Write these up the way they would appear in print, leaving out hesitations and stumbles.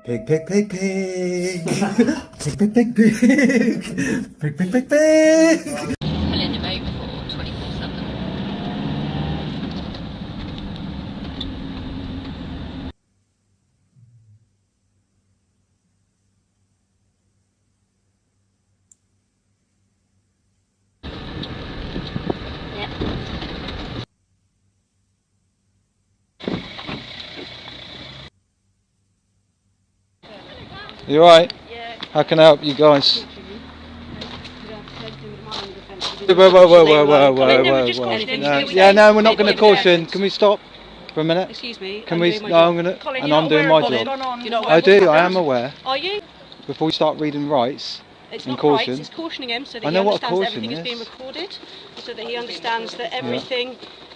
Pig, pig, pig, pig. Pig, pig, pig, pig. Pig, pig, pig, pig. Pulling him over for 24/7. You alright? Yeah. How can I help you guys? Whoa. Yeah, no, we're not going to caution. Can we stop for a minute? Excuse me. Can we? No, I'm going to, and I'm doing my job. I do. I am aware. Are you? Before we start reading rights It's and not caution. rights, it's cautioning him so that I he know what a understands caution everything is is. being recorded, so that he understands that everything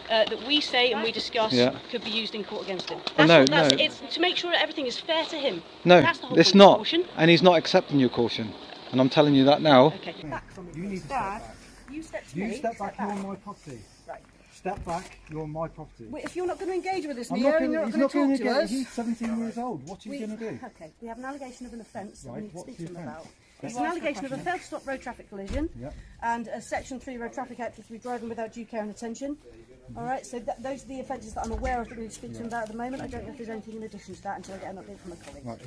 that we say and we discuss could be used in court against him. It's to make sure that everything is fair to him. No, That's the whole it's point of not. caution. And he's not accepting your caution. And I'm telling you that now. Okay. Back from it. You need to Dad, step back. you step to You me. step back, you're on my property. Right. Step back, you're on my property. Wait, if you're not going to engage with us, I'm Neo, not you're gonna, not he's going not to going talk to to get, us. he's 17 years old. What's he going to do? Okay, we have an allegation of an offence that we Right, need to what's speak the to him offence? about. It's an allegation of a failed to stop road traffic collision Yep. and a Section 3 Road Traffic Act to be driving without due care and attention. All right, so those are the offences that I'm aware of that we need to speak to him about at the moment. I don't know if there's anything in addition to that until I get an update from a colleague. Right,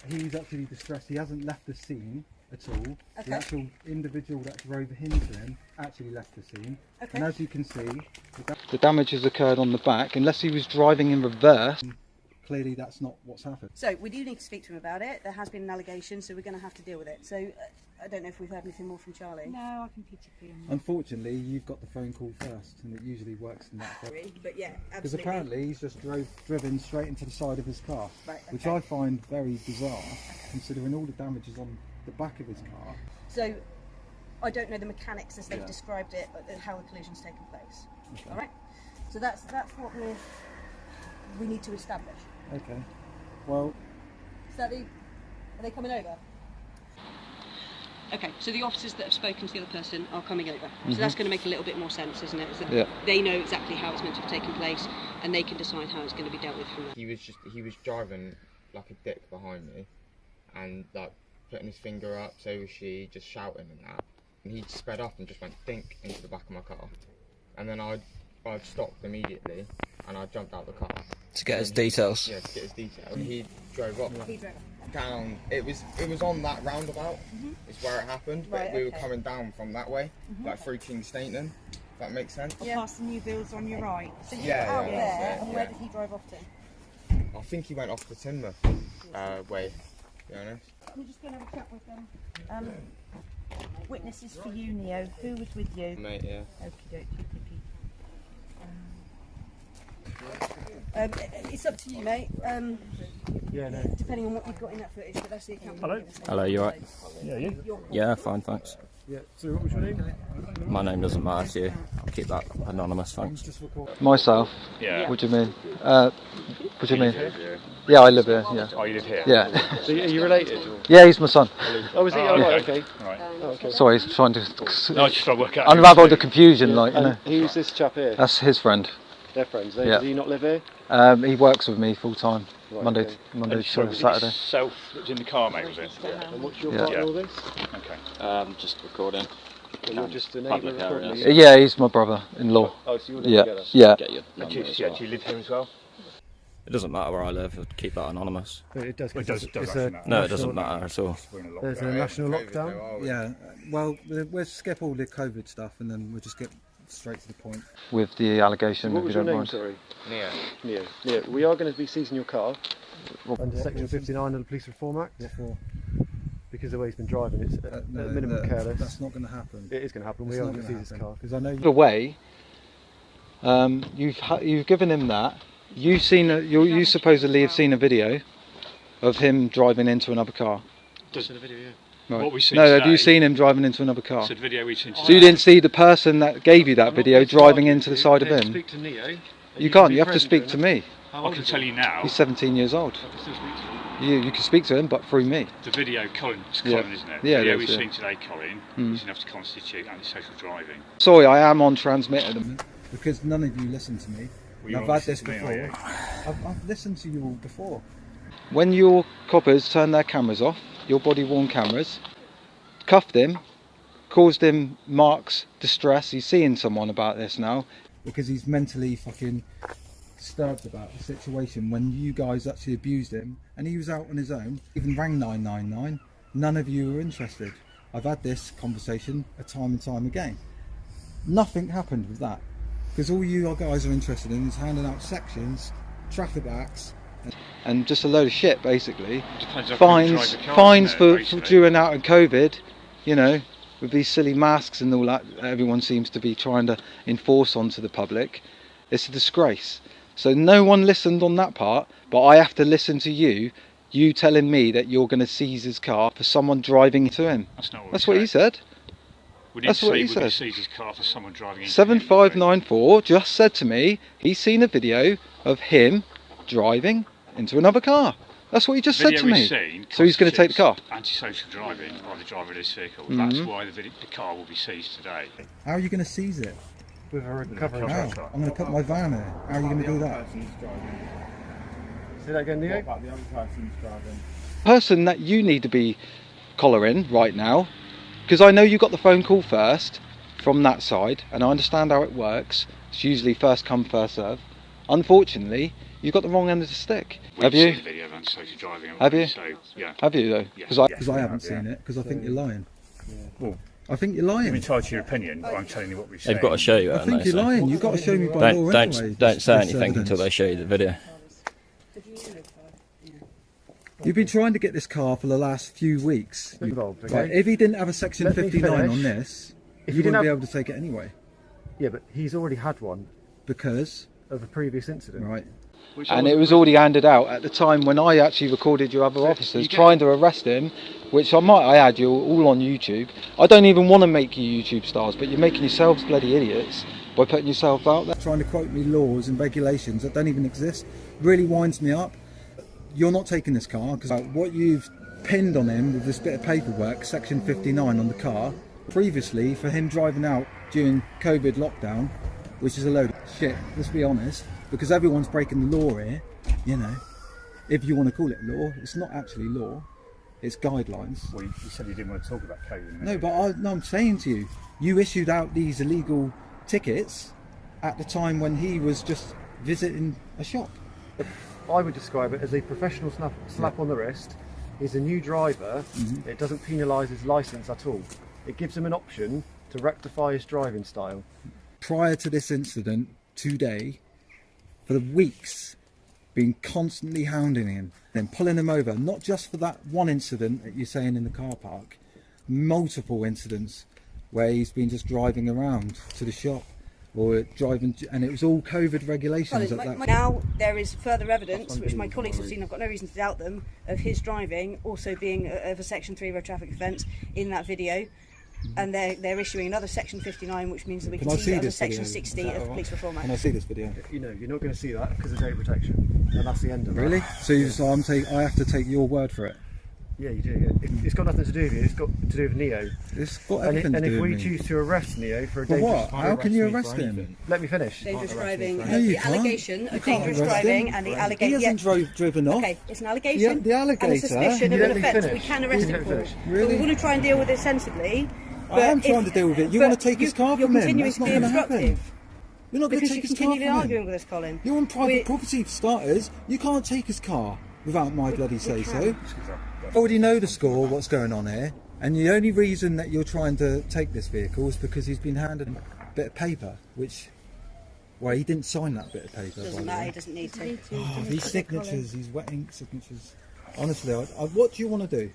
he's actually distressed. He hasn't left the scene at all. Okay. The actual individual that drove into him actually left the scene. Okay. And as you can see, The damage has occurred on the back. Unless he was driving in reverse. clearly that's not what's happened. So we do need to speak to him about it. There has been an allegation, so we're going to have to deal with it. So I don't know if we've heard anything more from Charlie. No, I can PTP on that. Unfortunately, you've got the phone call first, and it usually works in that way. But yeah, Because absolutely. apparently he's just driven straight into the side of his car, Right, which okay. I find very bizarre, considering all the damages on the back of his car. So I don't know the mechanics as they've described it, but how the collision's taken place. Okay. All right. So that's what we need to establish. Okay. Well, Is that are they coming over? Okay, so the officers that have spoken to the other person are coming over. So that's going to make a little bit more sense, isn't it? Is that they know exactly how it's meant to have taken place, and they can decide how it's going to be dealt with from there. He was driving like a dick behind me, and like putting his finger up, so was she, just shouting and that. And he sped up and just went dink into the back of my car, and then I stopped immediately, and I jumped out the car To get his details. Yeah, to get his details. And he drove up. He drove. Down. It was on that roundabout. Is where it happened, but Right, we were okay. coming down from that way, like through King Stainton. If that makes sense. Yeah. Past the new builds on your right. So you Yeah, were out yeah, there, yeah, and where yeah. did he drive off to? I think he went off the Tinmouth way. To be honest. I'm just going to have a chat with them. Witnesses for you, Neo. Who was with you? Mate, yeah. Okie It's up to you, mate. yeah, no. Depending on what you've got in that footage, but that's the account. Hello. Hello, you alright? Yeah, you? Yeah, fine, thanks. Yeah. So what was your name? My name doesn't matter to you. I'll keep that anonymous, thanks. Just record. Myself. Yeah. What do you mean? What do you mean? Yeah, I live here. Yeah. Oh, you live here? Yeah. So are you related? Or? Yeah, he's my son. Oh, is he? Oh, right, okay. Right. Okay. Sorry, he's trying to No, I just try to work out. unravel the confusion, like, you know. Who's this chap here? That's his friend. They're friends. Yeah. Does he not live here? He works with me full time, Right, Monday okay. to So was it Saturday. yourself that was in the car, mate, was it? And what's your part in all this? Okay. Just recording. So you're just a neighbour Public recording areas. it? Yeah, he's my brother-in-law. Oh, so you all live Yeah, together? yeah. Get your And do number as you well. actually live here as well? It doesn't matter where I live, I'd keep that anonymous. But it does. Well, it does it's actually a matter. No, it doesn't matter at all. We're in a lockdown. There's a national COVID lockdown. though, are we? Yeah. Well, we'll skip all the COVID stuff, and then we'll just get straight to the point. With the allegation, What if was you your don't name, mind. sorry? Neo. Neo, we are going to be seizing your car Under Section 59 of the Police Reform Act. What for? Because the way he's been driving, it's at minimum careless. That's not going to happen. It is going to happen. We are going to seize his car. Because I know. Either way, you've given him that. You've seen you supposedly have seen a video of him driving into another car. Does in the video, yeah. Right. What we've seen No, have today- you seen him driving into another car? So the video we've seen today. So you didn't see the person that gave you that I'm not video going to driving argue into the with you. side of Let's him? Speak to Neo. and You can can't. be You have to present speak to during me. that. I can tell you now. He's 17 years old. I can still speak to you. You can speak to him, but through me. The video, Colin, it's Yeah. Colin, isn't it? Yeah, The video it we've is, yeah. seen today, Colin, is enough to constitute antisocial driving. Sorry, I am on transmit at the moment. Because none of you listen to me. Well, you I've won't had this listen to me, before. are you? I've listened to you all before. when your coppers turned their cameras off, your body-worn cameras, cuffed him, caused him Mark's distress. He's seeing someone about this now because he's mentally fucking disturbed about the situation when you guys actually abused him and he was out on his own. Even rang 999. None of you were interested. I've had this conversation a time and time again. Nothing happened with that because all you guys are interested in is handing out sections, traffic acts, and just a load of shit basically. Fines for during out of COVID, you know, with these silly masks and all that everyone seems to be trying to enforce onto the public. It's a disgrace. So no one listened on that part, but I have to listen to you telling me that you're going to seize his car for someone driving to him. That's what he said. That's what he said. Seize his car for someone driving into 7594 just said to me he's seen a video of him driving into another car. That's what he just said to me. So he's going to take the car. Antisocial driving by the driver of this vehicle. That's why the car will be seized today. How are you going to seize it? With a recovery. How? I'm going to put my van in. How are you going to do that? Say that again, Neo? What about the other person's driving? Person that you need to be collaring right now, because I know you got the phone call first from that side, and I understand how it works. It's usually first come, first serve. Unfortunately, you got the wrong end of the stick. Have you? Seen the video of antisocial driving. Have you? So, yeah. Have you though? Yes. Because I haven't seen it. Because I think you're lying. Well, I think you're lying. you're entitled to your opinion, but I'm telling you what we've seen. They've got to show you it. I think you're lying. You've got to show me by law anyway. Don't say this anything evidence. until they show you the video. You've been trying to get this car for the last few weeks. Involved, okay? Right, if he didn't have a section Let me 59 finish. on this, If you you didn't wouldn't be have- able to take it anyway. Yeah, but he's already had one Because, of a previous incident. right. And it was already handed out at the time when I actually recorded your other officers trying to arrest him, which I had you all on YouTube. I don't even want to make you YouTube stars, but you're making yourselves bloody idiots by putting yourself out there. Trying to quote me laws and regulations that don't even exist really winds me up. You're not taking this car because what you've pinned on him with this bit of paperwork, section 59 on the car, previously for him driving out during COVID lockdown, which is a load of shit, let's be honest, because everyone's breaking the law here, you know. If you want to call it law, it's not actually law, it's guidelines. Well, you said you didn't want to talk about COVID. No, but I'm saying to you, you issued out these illegal tickets at the time when he was just visiting a shop. I would describe it as a professional slap on the wrist. He's a new driver. It doesn't penalise his licence at all. It gives him an option to rectify his driving style. Prior to this incident today, for the weeks, been constantly hounding him, then pulling him over, not just for that one incident that you're saying in the car park, multiple incidents where he's been just driving around to the shop or driving, and it was all COVID regulations at that. Now there is further evidence, which my colleagues have seen, I've got no reason to doubt them, of his driving also being of a section 3 road traffic offence in that video. And they're issuing another section 59, which means that we can see it as a section 60 of the Police Reform Act. Can I see this video? You know, you're not going to see that because of data protection, and that's the end of it. Really? So, I have to take your word for it? Yeah, you do. Yeah. It's got nothing to do with you. It's got to do with Neo. It's got everything And to do if with we me. choose to arrest Neo for a For dangerous... what? How can you arrest him? Let me finish. Dangerous driving, No, you the can't. allegation You of can't dangerous arrest driving him. and the He allegation. hasn't driven off. Okay, it's an allegation The alligator. and a suspicion You of an let me offence. We finish. can arrest You him let for me it. finish. But Really? we want to try and deal with it sensibly. I am trying to deal with it. You want to take his car from him? You're continuing That's to not be going to happen. obstructive. You're not going to Because take you're his car continually from arguing him. with us, Colin. You're on private We- property for starters. You can't take his car without my bloody say so. can. I already know the score, what's going on here, and the only reason that you're trying to take this vehicle is because he's been handed a bit of paper, which, well, he didn't sign that bit of paper. by Doesn't the matter, way. he doesn't need to. Oh, these signatures, these wet ink signatures. Honestly, what do you want to do?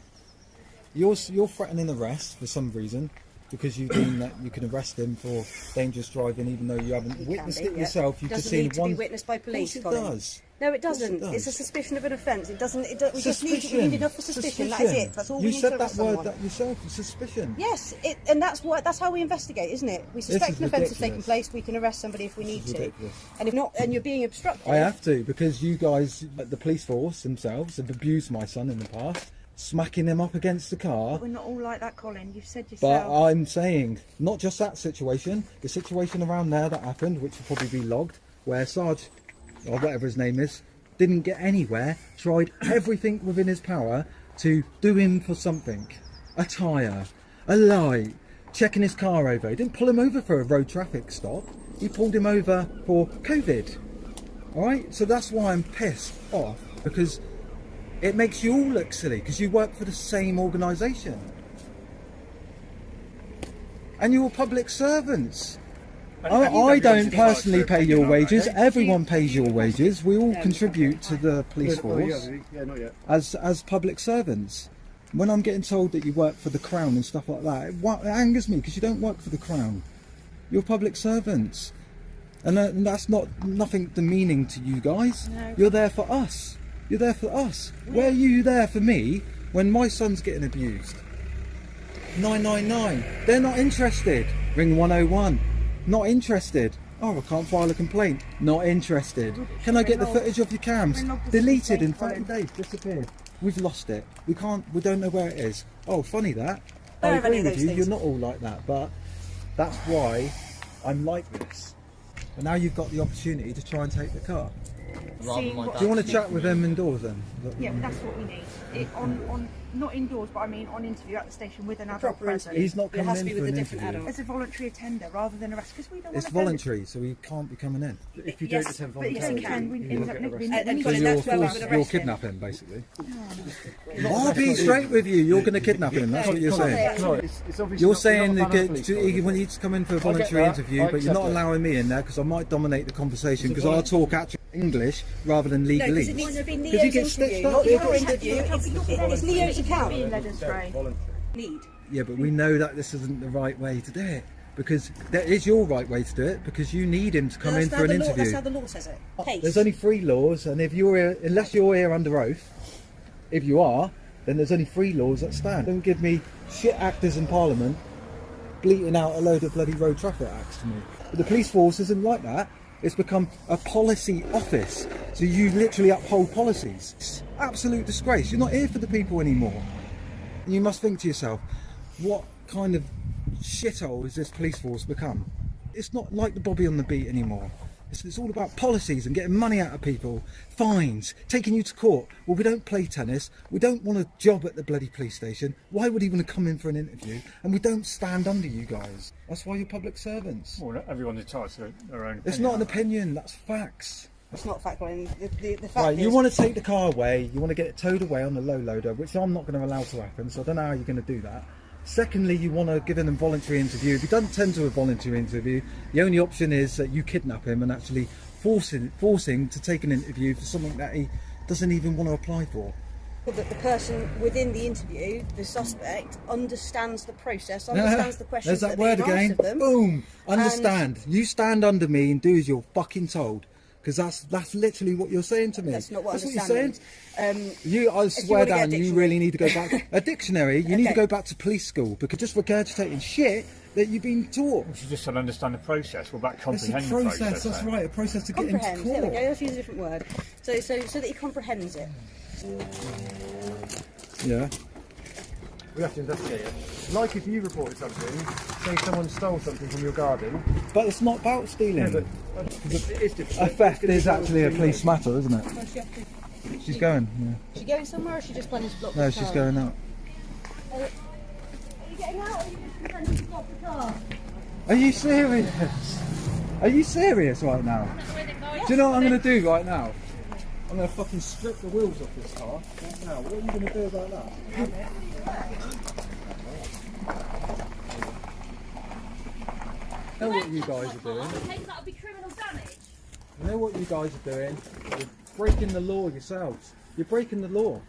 You're threatening arrest for some reason because you deem that you can arrest him for dangerous driving, even though you haven't He witnessed can it be, yourself. yeah. You've just Doesn't seen need to one. be witnessed by police, Of course Colin. it does. No, it course it doesn't. does. It's a suspicion of an offence. It doesn't. We just need enough for suspicion. That is it. That's all we You need said to that arrest word someone. that yourself. Suspicion. Yes, and that's how we investigate, isn't it? We suspect is an offence has taken ridiculous. place. We can arrest somebody if we need is to. ridiculous. And if not, and you're being obstructive. I have to, because you guys, the police force themselves, have abused my son in the past, smacking him up against the car. We're not all like that, Colin. You've said But yourself. I'm saying, not just that situation, the situation around there that happened, which will probably be logged, where Sarge, or whatever his name is, didn't get anywhere, tried everything within his power to do him for something. A tyre, a light, checking his car over. He didn't pull him over for a road traffic stop. He pulled him over for COVID. Alright, so that's why I'm pissed off, because it makes you all look silly, because you work for the same organisation. And you're public servants. I don't personally pay your wages, everyone pays your wages, we all contribute to the police force as public servants. When I'm getting told that you work for the Crown and stuff like that, it angers me, because you don't work for the Crown. You're public servants. And that's nothing demeaning to you guys. No. You're there for us. You're there for us. Where are you there for me when my son's getting abused? 999. They're not interested. Ring 101. Not interested. Oh, I can't file a complaint. Not interested. Can I get the footage of your cams? Deleted in 30 days. Disappeared. We've lost it. We don't know where it is. Oh, funny that. I agree with you. You're not all like that, but that's why I'm like this. But now you've got the opportunity to try and take the car. Do you want to chat with them indoors then? Yeah, that's what we need. On not indoors, but I mean on interview at the station with an adult present. He's not coming in for an interview. As a voluntary attender rather than arrest, because we don't. It's voluntary, so he can't be coming in. If you don't attend voluntarily, you're kidnapping basically. I'll be straight with you. You're going to kidnap him. That's what you're saying. You're saying that when he's come in for a voluntary interview, but you're not allowing me in there because I might dominate the conversation because I'll talk actual English rather than legalese. Because he gets stitched up. It's Leo's account. Yeah, but we know that this isn't the right way to do it, because that is your right way to do it, because you need him to come in for an interview. That's how the law says it. There's only 3 laws, and if you're here, unless you're here under oath, if you are, then there's only 3 laws that stand. Don't give me shit actors in Parliament bleating out a load of bloody road traffic acts to me. But the police force isn't like that. It's become a policy office, so you literally uphold policies. It's absolute disgrace. You're not here for the people anymore. You must think to yourself, what kind of shithole has this police force become? It's not like the Bobby on the beat anymore. It's all about policies and getting money out of people, fines, taking you to court. Well, we don't play tennis, we don't want a job at the bloody police station. Why would he want to come in for an interview? And we don't stand under you guys. That's why you're public servants. Well, everyone's entitled to their own opinion. It's not an opinion, that's facts. It's not factual. The fact right, is, you want to take the car away, you want to get it towed away on the low loader, which I'm not going to allow to happen, so I don't know how you're going to do that. Secondly, you want to give him a voluntary interview. If he doesn't tend to a voluntary interview, the only option is that you kidnap him and actually force him to take an interview for something that he doesn't even want to apply for. that the person within the interview, the suspect, understands the process, understands the questions There's that word again. Of them. Boom! Understand. You stand under me and do as you're fucking told. Because that's literally what you're saying to me. That's not what you're saying. I if swear down, you really need to go back. A dictionary, you need to go back to police school, because just regurgitating shit that you've been taught. You should just understand the process. Well, that comprehend it's a process. That's right, a process to get into court. There we go, let's use a different word. So that he comprehends it. Yeah. We have to investigate it. Like if you reported something, say someone stole something from your garden. But it's not about stealing. Yeah, but it is different. A theft is actually a police matter, isn't it? Well, She's going. Yeah. Is she going somewhere, or is she just planning to block the No, car? she's going out. Are you getting out, or are you just pretending to block the car? Are you serious? Are you serious right now? Do you know what I'm going to do right now? I'm going to fucking strip the wheels off this car right now. What are you going to do about that? You know what you guys are doing? That would be criminal damage. You know what you guys are doing? You're breaking the law yourselves. You're breaking the law.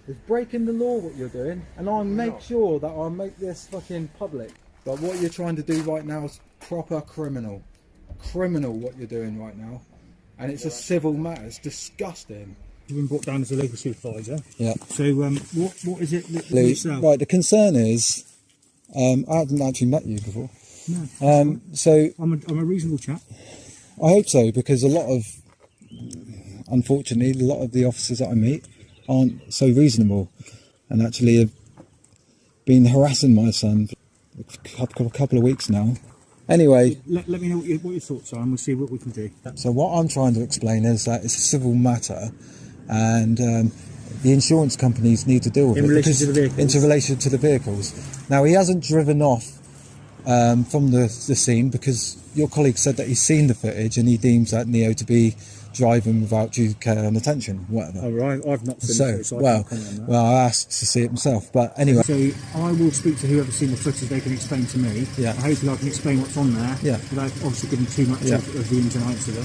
It's breaking the law what you're doing, and I'll make sure that I'll make this fucking public. But what you're trying to do right now is proper criminal. Criminal what you're doing right now. And it's a civil matter. It's disgusting. You've been brought down as a legal supervisor. Yeah. So what is it that yourself? Right, the concern is, I haven't actually met you before. No. So I'm a reasonable chap. I hope so, because unfortunately, a lot of the officers that I meet aren't so reasonable, and actually have been harassing my son for a couple of weeks now, Anyway, let me know what your thoughts are, and we'll see what we can do. so what I'm trying to explain is that it's a civil matter, and the insurance companies need to deal with In it relation to the vehicles? in relation to the vehicles. Now, he hasn't driven off from the scene because your colleague said that he's seen the footage and he deems that Neo to be driving without due care and attention, whatever. Oh, right, I've not seen So, the footage, so I well, can't comment on that. well, I asked to see it myself, but anyway. So I will speak to whoever's seen the footage. They can explain to me. Yeah. And hopefully I can explain what's on there. Yeah. Without obviously giving too much of the ins and outs of it.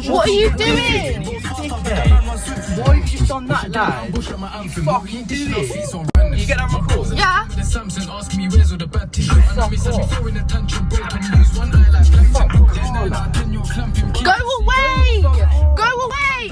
What are you doing? Why have you just done that, lad? You fucking do it. You get that record? Yeah. Go away! Go away!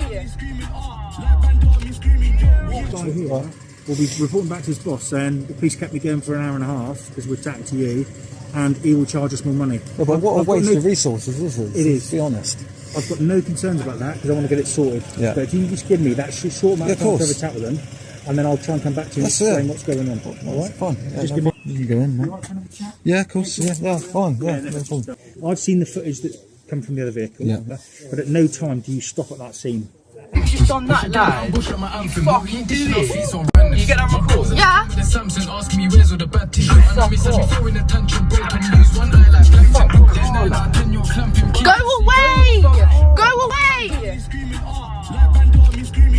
Guy here will be reporting back to his boss saying the police kept me going for an hour and a half because we're attacking to you, and he will charge us more money. Yeah, but what a I've got waste no- of resources, is it? It is. To be honest. I've got no concerns about that because I want to get it sorted. Yeah. But if you just give me that short amount Yeah, of time to of have a course. chat with them, and then I'll try and come back to you and That's explain it. what's going on. All right? Fine. Yeah, Just no give me. problem. You can go in, mate. You all right to have a chat? Yeah, of course. Yeah, fine. Yeah, no problem. I've seen the footage that's come from the other vehicle, Yeah. but at no time do you stop at that scene. You've just done that, lad. You fucking do it. You get that record? Yeah. Go away! Go away!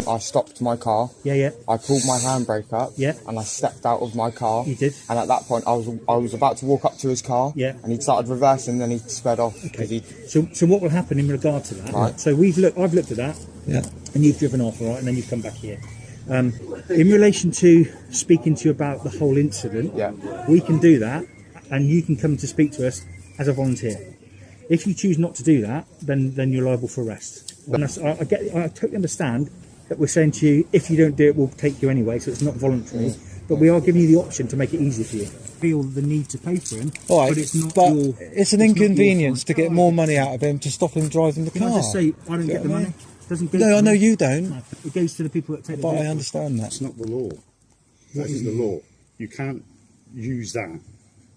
I stopped my car. Yeah. I pulled my handbrake up. Yeah. And I stepped out of my car. You did? And at that point, I was about to walk up to his car. Yeah. And he started reversing, then he sped off. Okay. So what will happen in regard to that? Right. So I've looked at that. Yeah. And you've driven off, all right, and then you've come back here. In relation to speaking to you about the whole incident, Yeah. we can do that, and you can come to speak to us as a volunteer. If you choose not to do that, then you're liable for arrest. And I totally understand that we're saying to you, if you don't do it, we'll take you anyway, so it's not voluntary. But we are giving you the option to make it easy for you. Feel the need to pay for him, All right, but it's not but your. it's an not your inconvenience to fault. get more money out of him to stop him driving the Can car. I just say, I don't Get get the me? money. It doesn't go No, to I know me. you don't, No, it goes to the people that take the but I vehicle. understand that. That's not the law. That is the law. You can't use that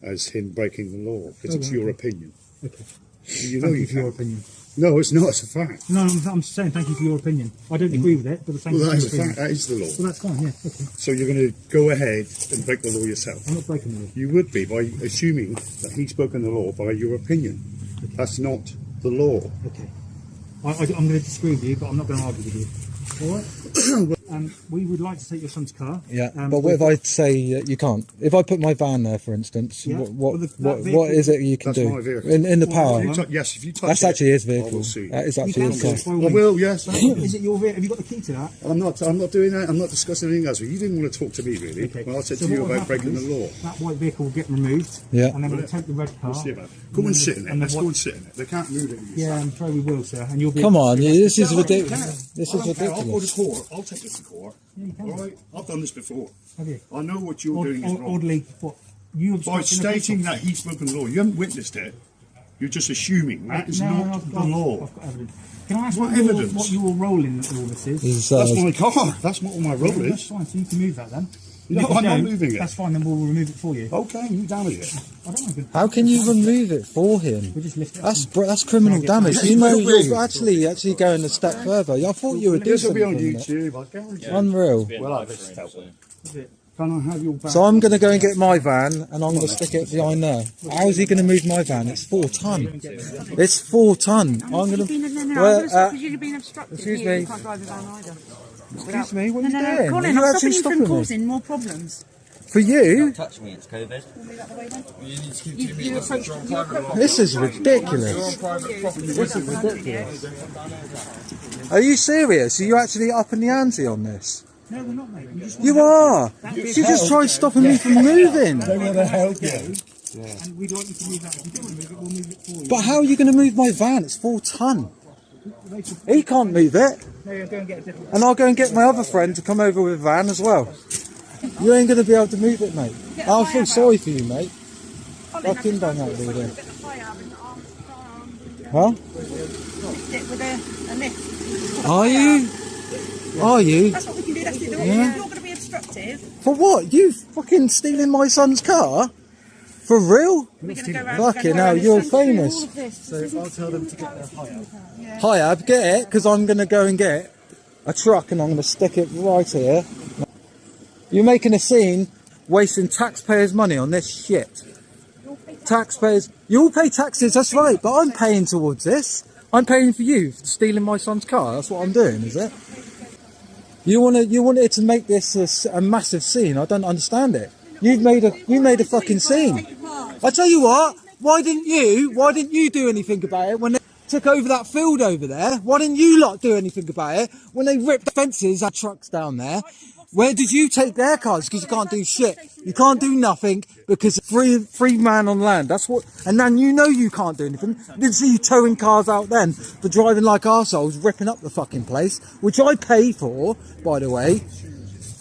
as him breaking the law because it's your opinion. Okay. You know Thank you you for your can't. opinion. No, it's not. It's a fact. No, I'm saying thank you for your opinion. I don't agree with it, but thank Well, you that for your is a fact. opinion. That is the law. Well, that's fine, yeah. Okay. So you're going to go ahead and break the law yourself. I'm not breaking the law. You would be by assuming that he's broken the law by your opinion. That's not the law. Okay. I'm going to disagree with you, but I'm not going to argue with you. All right? We would like to take your son's car. Yeah, but what if I say you can't? If I put my van there, for instance, Yeah. what Well, that what is it you can That's do my vehicle. in the power? If you yes, if you touch That's it, actually his I will vehicle. sue you. That is You actually can his do car. it by all I means. will, yes. Is it your vehicle? Have you got the key to that? I'm not doing that. I'm not discussing anything else. You didn't want to talk to me, really. Okay. Well, I said So to you what will about breaking happen the is law. That white vehicle will get removed. Yeah. And then we'll take the red car. We'll see about it. Go and sit in it. and the Let's white- go and sit in it. They can't move it. Yeah, I'm sure we will, sir. And you'll be. Come on, this is No, ridiculous. This I is don't care. I'll go to ridiculous. court. I'll take this to court. Yeah, you can. All right? I've done this before. Have you? I know what you're doing is wrong. Orderly. What? You By stating that he's broken the law, you haven't witnessed it. You're just assuming that is not the law. I've got evidence. Can I ask What what evidence? your role in all this is? Is, That's my car. That's what my role That's is. fine, so you can move that then. No, If you I'm not don't, moving it. That's fine, then we'll remove it for you. Okay, you damage it. I don't know. How can you remove it for him? We'll just lift it. That's criminal damage. You know, you're actually going a step further. I thought you were doing This will be on something from it. YouTube. I guarantee. Unreal. Well, I've just helped them. Can I have your back? So I'm going to go and get my van, and I'm going to stick it behind there. How is he going to move my van? It's 4 ton. It's 4 ton. I'm going to. You've been obstructed. excuse You me. can't drive the van either. Excuse me. What are you doing? Colin, Are I'm you stopping actually you from stopping me? causing more problems. For you? Touch me, it's COVID. You approach This is ridiculous. This is ridiculous. Are you serious? Are you actually upping the ante on this? No, we're not, mate. You are. You just tried stopping me from moving. They want to help you. And we'd like you to move that. If you don't want to move it, we'll move it for you. But how are you going to move my van? It's 4 ton. He can't move it. No, you'll go and get a different. And I'll go and get my other friend to come over with a van as well. You ain't going to be able to move it, mate. I feel sorry for you, mate. Fucking bang out with it. Huh? with a lift. Are you? Are you? That's what we can do. That's it. Yeah. You're going to be obstructed. destructive. For what? You fucking stealing my son's car? For real? Fucking hell, you're famous. So I'll tell them to get their hire. Hire, get it, because I'm going to go and get a truck and I'm going to stick it right here. You're making a scene, wasting taxpayers' money on this shit. Taxpayers, you all pay taxes, that's right, but I'm paying towards this. I'm paying for you for stealing my son's car. That's what I'm doing, is it? You wanted to make this a massive scene. I don't understand it. You made a fucking scene. I tell you what. Why didn't you do anything about it when they took over that field over there? Why didn't you lot do anything about it when they ripped the fences, had trucks down there? Where did you take their cars? Because you can't do shit. You can't do nothing because free man on land. That's what. And then you know you can't do anything. I didn't see you towing cars out then for driving like arseholes, ripping up the fucking place, which I pay for, by the way.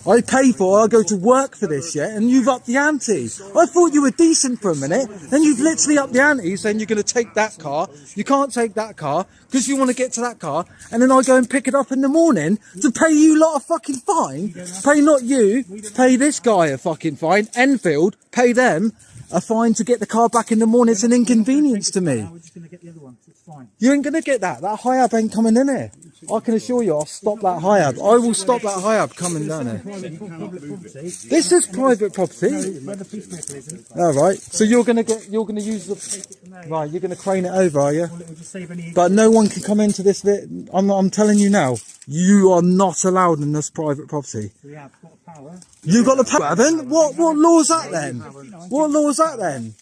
I pay for, I go to work for this shit, and you've upped the ante. I thought you were decent for a minute, then you've literally upped the ante saying you're going to take that car. You can't take that car because you want to get to that car, and then I go and pick it up in the morning to pay you lot a fucking fine. Pay not you, pay this guy a fucking fine. Enfield, pay them a fine to get the car back in the morning. It's an inconvenience to me. We're just going to get the other one. It's fine. You ain't going to get that. That high-up ain't coming in here. I can assure you I'll stop that high-up. I will stop that high-up coming down here. This is private property. Alright, so you're going to use the... Right, you're going to crane it over, are you? But no one can come into this bit. I'm telling you now, you are not allowed in this private property. You got the power, haven't? What law is that then? What law is that then?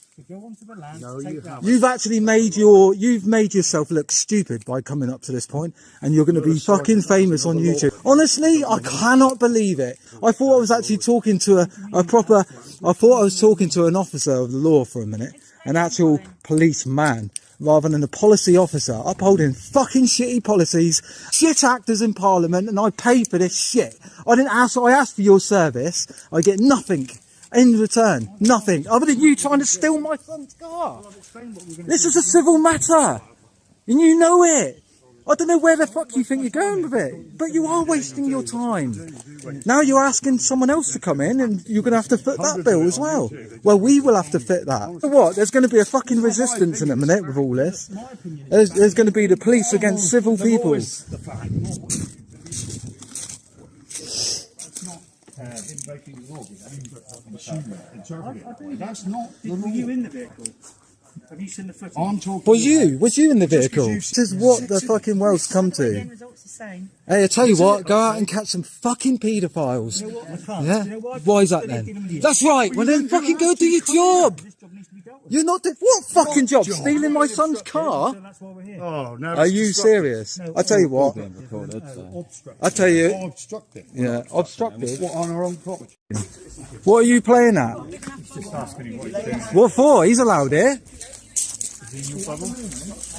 You've actually made yourself look stupid by coming up to this point, and you're going to be fucking famous on YouTube. Honestly, I cannot believe it. I thought I was actually talking to I thought I was talking to an officer of the law for a minute, an actual policeman, rather than a policy officer upholding fucking shitty policies, shit actors in Parliament, and I pay for this shit. I asked for your service. I get nothing in return, nothing, other than you trying to steal my son's car. This is a civil matter, and you know it. I don't know where the fuck you think you're going with it, but you are wasting your time. Now you're asking someone else to come in, and you're going to have to fit that bill as well. Well, we will have to fit that. You know what? There's going to be a fucking resistance in a minute with all this. There's going to be the police against civil people. Him breaking the law, that's not. Were you in the vehicle? Have you seen the footage? I'm talking. Was you in the vehicle? This is what the fucking world's come to. Hey, I tell you what, go out and catch some fucking paedophiles. Yeah? Why is that then? That's right. Well then, fucking go do your job. You're not doing what fucking job? Stealing my son's car? Oh no! Are you serious? I tell you what. I tell you. Obstructed. Yeah, obstructed. What, on our own property? What are you playing at? What for? He's allowed here.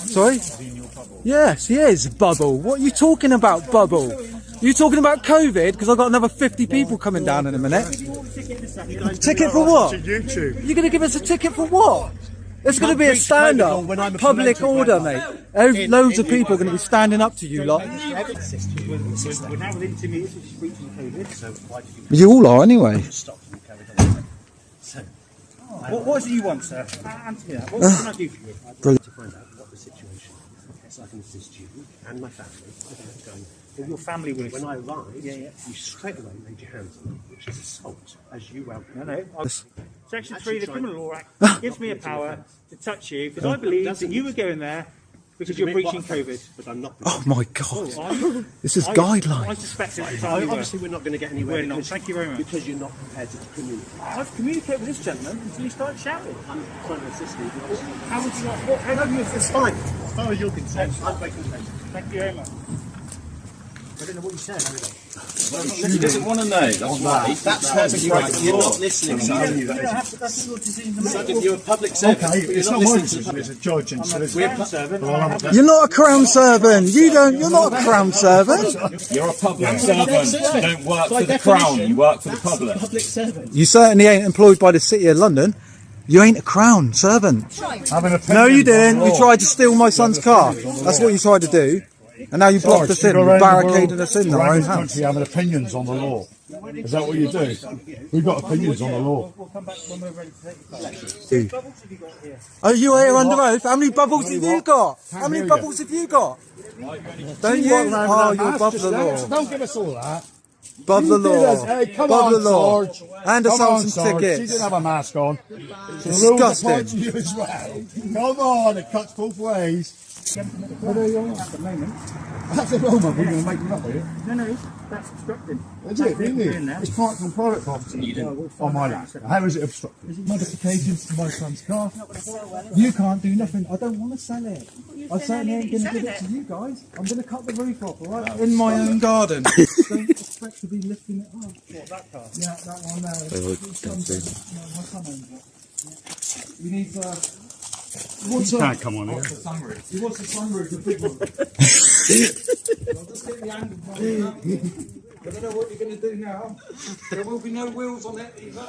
Sorry? Yes, he is. Bubble. What are you talking about, Bubble? You talking about COVID? Because I've got another 50 people coming down in a minute. Ticket for what? You're going to give us a ticket for what? There's going to be a stand-up, public order, mate. Loads of people are going to be standing up to you lot. You all are, anyway. What is it you want, sir? Answer me that. What can I do for you? Brilliant. To find out what the situation is, so I can assist you and my family without going. Well, your family will. When I arrived, you straight away laid your hands on me, which is assault, as you well know. No. Section 3 of the Criminal Law Act gives me a power to touch you because I believe that you were going there because you're breaching COVID. But I'm not. Oh my God! This is guidelines. I suspect at the time. Obviously, we're not going to get anywhere. We're not. Thank you very much. Because you're not prepared to communicate. I've communicated with this gentleman until he started shouting. I'm trying to assist you. How would you like? How do you? It's fine. As far as you're concerned, I'm breaking COVID. Thank you very much. I don't know what you said. He doesn't want to know. That's why. That's perfectly right. You're not listening. You're a public servant. Okay, it's not my decision. It's a judge and solicitor. You're not a crown servant. You're not a crown servant. You're a public servant. You don't work for the crown. You work for the public. Public servant. You certainly ain't employed by the City of London. You ain't a crown servant. No, you didn't. You tried to steal my son's car. That's what you tried to do. And now you blocked us in, barricaded us in our own house. Having opinions on the law. Is that what you do? We've got opinions on the law. We'll come back when we're ready to take the place. Bubbles have you got here? Are you here under oath? How many bubbles have you got? How many bubbles have you got? Don't you? Oh, you're above the law. Don't give us all that. Above the law. Hey, come Above on, the law. Sarge. And us Come on, some Sarge. She tickets. didn't have a mask on. Disgusting. To you as well. Come on, it cuts both ways. At the moment. That's the moment. We're going to make them up here. No, that's obstructing. Is it really? It's parked on private property. On my land. How is it obstructed? Modifications to my son's car. You can't do nothing. I don't want to sell it. I certainly ain't going to give it to you guys. I'm going to cut the roof off, alright? In my own garden. Don't expect to be lifting it up. What, that car? Yeah, that one there. My son owns it. You need You can't come on here. He wants a sunroof, the big one. I'll just get the angle from it. I don't know what you're going to do now. There will be no wheels on it either.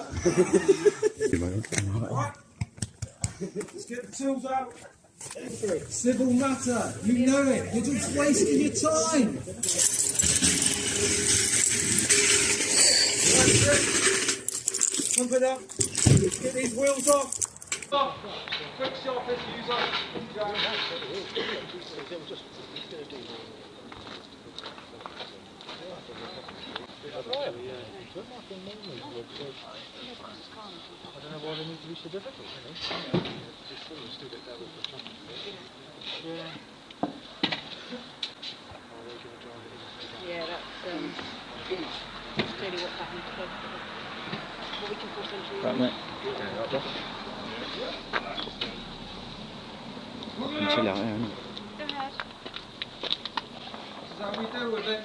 Right. Let's get the tools out. Civil matter. You know it. You're just wasting your time. Pump it up. Get these wheels off. Stop. Quick sharpest user. I don't know why they need to be so difficult, Yeah, that's clearly what's happened. What we can force them to do. Right, mate. Chill out, yeah. Go ahead. This is how we deal with it.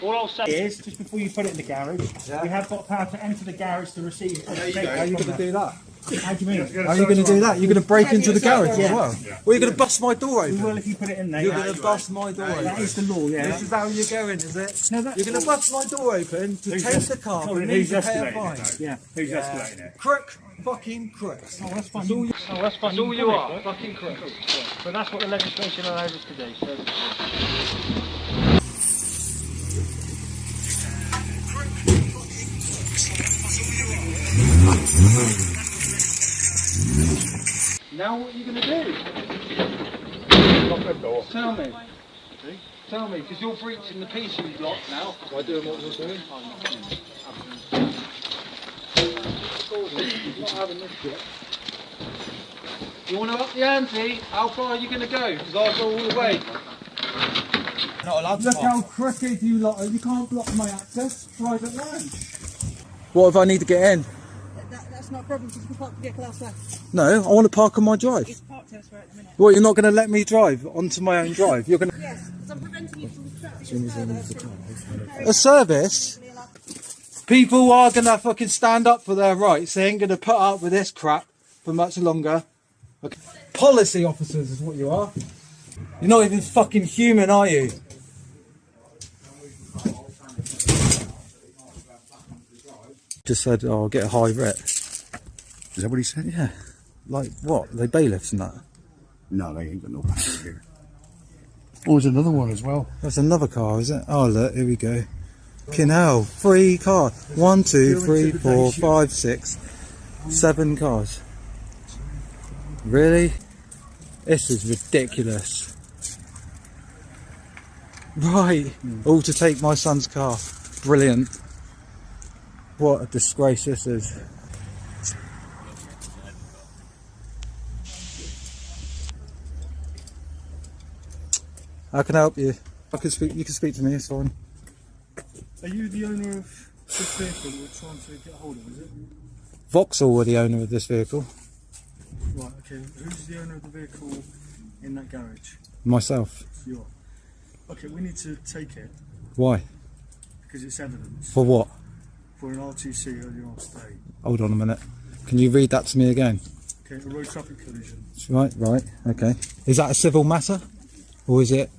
All I'll say is, just before you put it in the garage, we have got power to enter the garage to receive. How are you going to do that? How do you mean? How are you going to do that? You're going to break into the garage as well? Or you're going to bust my door We open? will if you put it in there. You're going to bust my door open? That is the law, yeah. This is how you're going, is it? No, that's You're going to bust my door open to take the car for me to pay a fine? Yeah. Who's escalating it? Crook, fucking crooks. Oh, that's fine. That's all you, that's fine. that's all you are, fucking crooks. But that's what the legislation allows us to do. So. Now what are you going to do? Lock the door. Tell me. Tell me, because you're breaching the peace you've got now. Am I doing what you're doing? Not having this yet. You want to up the ante? How far are you going to go? Because I'll go all the way. Not allowed to. Look how crooked you lot are. You can't block my access. Private land. What if I need to get in? That's not a problem because you can park the vehicle elsewhere. No, I want to park on my drive. It's parked elsewhere at the minute. What, you're not going to let me drive onto my own drive? You're going to... Yes, because I'm preventing you from traffic. A service? People are going to fucking stand up for their rights. They ain't going to put up with this crap for much longer. Okay. Policy officers is what you are. You're not even fucking human, are you? Just said, oh, I'll get a high writ. Is that what he said? Yeah. Like what? Are they bailiffs and that? No, they ain't got no back here. Oh, there's another one as well. That's another car, is it? Oh, look, here we go. Fucking hell, 3 cars. 1, 2, 3, 4, 5, 6, 7 cars. Really? This is ridiculous. Right, all to take my son's car. Brilliant. What a disgrace this is. How can I help you? I can speak. You can speak to me. It's fine. Are you the owner of this vehicle we're trying to get hold of? Is it? Vauxhall were the owner of this vehicle. Right. Okay. Who's the owner of the vehicle in that garage? Myself. You are. Okay. We need to take it Why? because it's evidence For what? for an RTC earlier on today. Hold on a minute. Can you read that to me again? Okay. A road traffic collision. Right. Right. Okay. Is that a civil matter, or is it?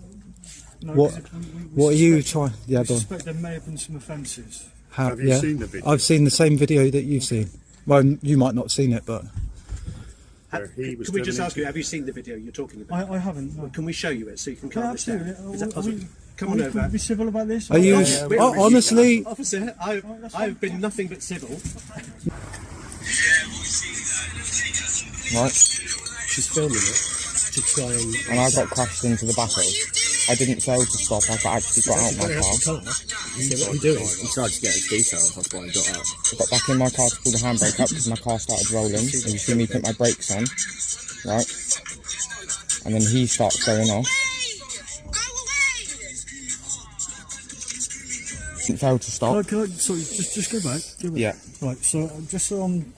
No, What? 'cause we What are you suspect- trying? Yeah, We go on. suspect there may have been some offences. Have you seen the video? I've seen the same video that you've seen. Well, you might not have seen it, but Can we just ask you, have you seen the video you're talking about? I haven't. No. Can we show you it so you can Yeah, calm this down? absolutely. Is that possible? Come on Can over. we be civil about this? Are you honestly? Officer, I've been nothing but civil. Right. She's filming it to try And I got crashed into the back of it. I didn't fail to stop, I actually got out of my car. So what are you doing? He tried to get his details, that's why he got out. I got back in my car to pull the handbrake up because my car started rolling, and you see me put my brakes on, right? And then he starts going off. Didn't fail to stop. Sorry, just go back. Yeah. Right, so just so I'm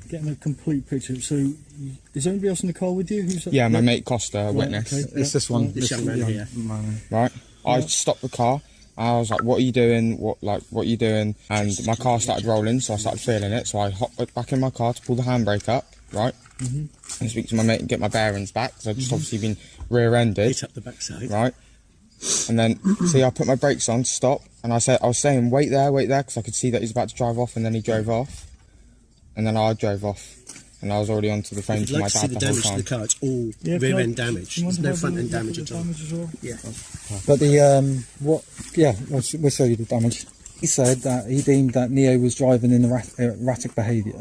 getting a complete picture, so is anybody else in the car with you? Who's that? Yeah, my mate Costa, a witness. okay. It's this one. This young man here. Right? I stopped the car. I was like, what are you doing? What are you doing? And my car started rolling, so I started feeling it. So I hopped back in my car to pull the handbrake up, right? And speak to my mate and get my bearings back, because I'd just obviously been rear-ended. Hit up the backside. Right? And then, see, I put my brakes on to stop, and I was saying, wait there, because I could see that he was about to drive off, and then he drove off. And then I drove off. And I was already onto the phone to my dad the whole time. The car, it's all rear end damage. There's no front end damage at all. Yeah. But the we'll show you the damage. He said that he deemed that Neo was driving in erratic behaviour.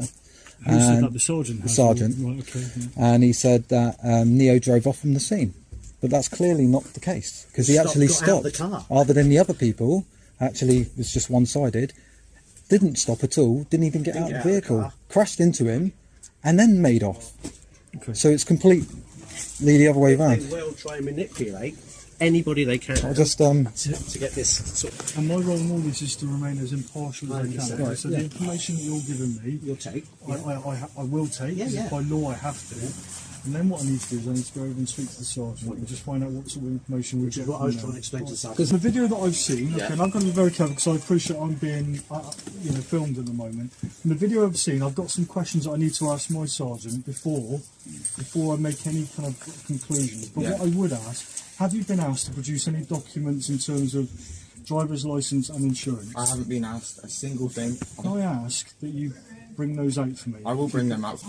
Who said that? The sergeant? The sergeant. Right, okay. And he said that Neo drove off from the scene. But that's clearly not the case, because he actually got out of stopped. the car. Other than the other people, actually was just one-sided. Didn't stop at all. Didn't even get out of the vehicle. Crashed into him, and then made off. Okay. So it's completely the other way around. They will try and manipulate anybody they can I'll just to get this sort of... And my role in all this is to remain as impartial as I can. Right, So the information that you're giving me, You'll take. I will take, because by law I have to. And then what I need to do is I need to go over and speak to the sergeant and just find out what sort of information we get. What I was trying to explain to the sergeant. Because the video that I've seen, okay, and I'm going to be very careful because I appreciate I'm being, filmed at the moment. In the video I've seen, I've got some questions that I need to ask my sergeant before I make any kind of conclusions. But what I would ask, have you been asked to produce any documents in terms of driver's license and insurance? I haven't been asked a single thing. Can I ask that you bring those out for me? I will bring them out.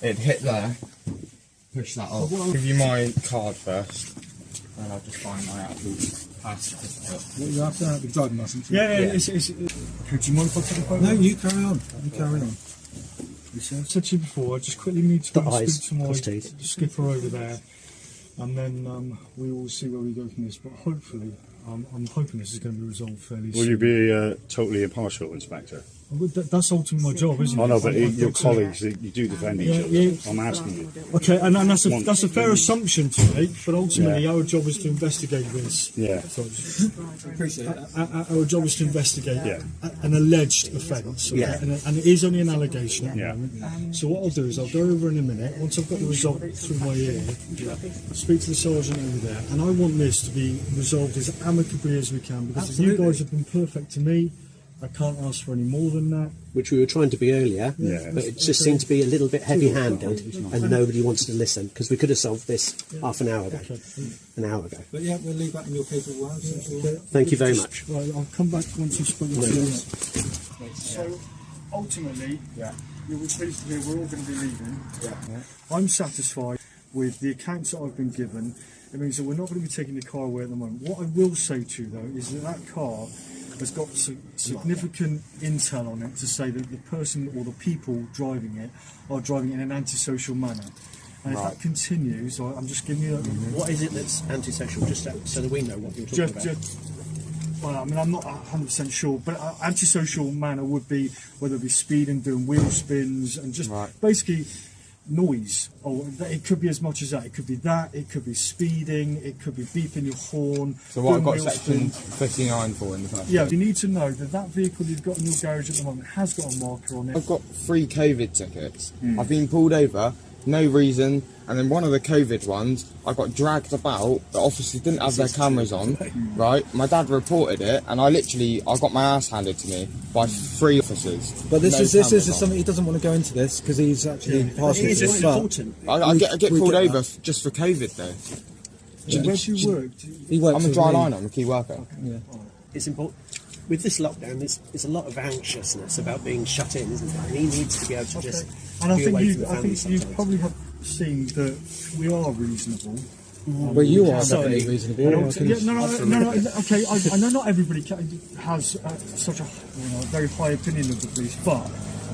It'd hit there. Push that off. I'll give you my card first, and I'll just find my actual pass certificate. You have to have the driving license. Yeah. Do you mind if I take a photo? No, you carry on. You carry on. I said to you before, I just quickly need to go and speak to my skipper over there, and then we will see where we go from this. But hopefully, I'm hoping this is going to be resolved fairly soon. Will you be totally impartial, Inspector? That's ultimately my job, isn't it? I know, but your colleagues, you do defend each other. I'm asking you. Okay, and that's a fair assumption to make, but ultimately our job is to investigate this. Yeah. Appreciate that. Our job is to investigate an alleged offence, and it is only an allegation at the moment. So what I'll do is I'll go over in a minute, once I've got the result through my ear, speak to the sergeant over there, and I want this to be resolved as amicably as we can, because you guys have been perfect to me. I can't ask for any more than that. Which we were trying to be earlier, but it just seemed to be a little bit heavy-handed, and nobody wants to listen, because we could have solved this half an hour ago. But yeah, we'll leave that in your capable hands. Thank you very much. Right, I'll come back once you've spoken to you. So, ultimately, you'll be pleased to hear we're all going to be leaving. I'm satisfied with the accounts that I've been given. It means that we're not going to be taking the car away at the moment. What I will say to you, though, is that car has got significant intel on it to say that the person or the people driving it are driving in an antisocial manner. And if that continues, I'm just giving you... What is it that's antisocial, just so that we know what you're talking about? Well, I mean, I'm not 100% sure, but antisocial manner would be whether it be speeding, doing wheel spins, and just basically noise. Or it could be as much as that. It could be that. It could be speeding. It could be beeping your horn. So what I've got section 59 for in the first you need to know that vehicle you've got in your garage at the moment has got a marker on it. I've got 3 COVID tickets. I've been pulled over, no reason, and then one of the COVID ones, I got dragged about. The officers didn't have their cameras on, right? My dad reported it, and I got my ass handed to me by 3 officers. But this is something he doesn't want to go into this because he's actually partially. It is important. I get pulled over just for COVID though. Where do you work? I'm a dry liner. I'm a key worker. It's important. With this lockdown, there's a lot of anxiousness about being shut in, isn't there? And he needs to be able to just And I be away think from the family you sometimes. probably have seen that we are reasonable Well, you are So- definitely reasonable. and I also- can- yeah, no, okay, I know not everybody has such a very high opinion of the police, but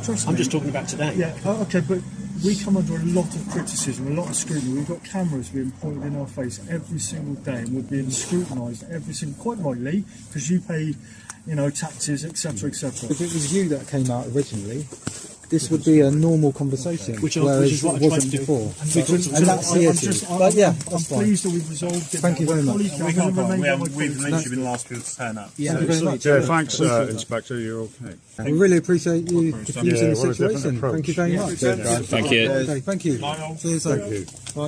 trust me. I'm just talking about today. Yeah, okay, but we come under a lot of criticism, a lot of scrutiny. We've got cameras being pointed in our face every single day, and we're being scrutinised every single, quite rightly, because you pay, taxes, etc., etc. If it was you that came out originally, this would be a normal conversation, Which whereas is what I it tried wasn't to do. before. And that's the issue. But yeah, I'm that's fine. pleased that we've resolved it. Thank you very much. We We can't go. We've literally been the last people to turn up. Thank you very much. Yeah, thanks, Inspector. You're okay. We really appreciate you Yeah, diffusing the what a different situation. approach. Thank you very much. Thank you. Okay, thank you. Cheers. Thank you. Bye.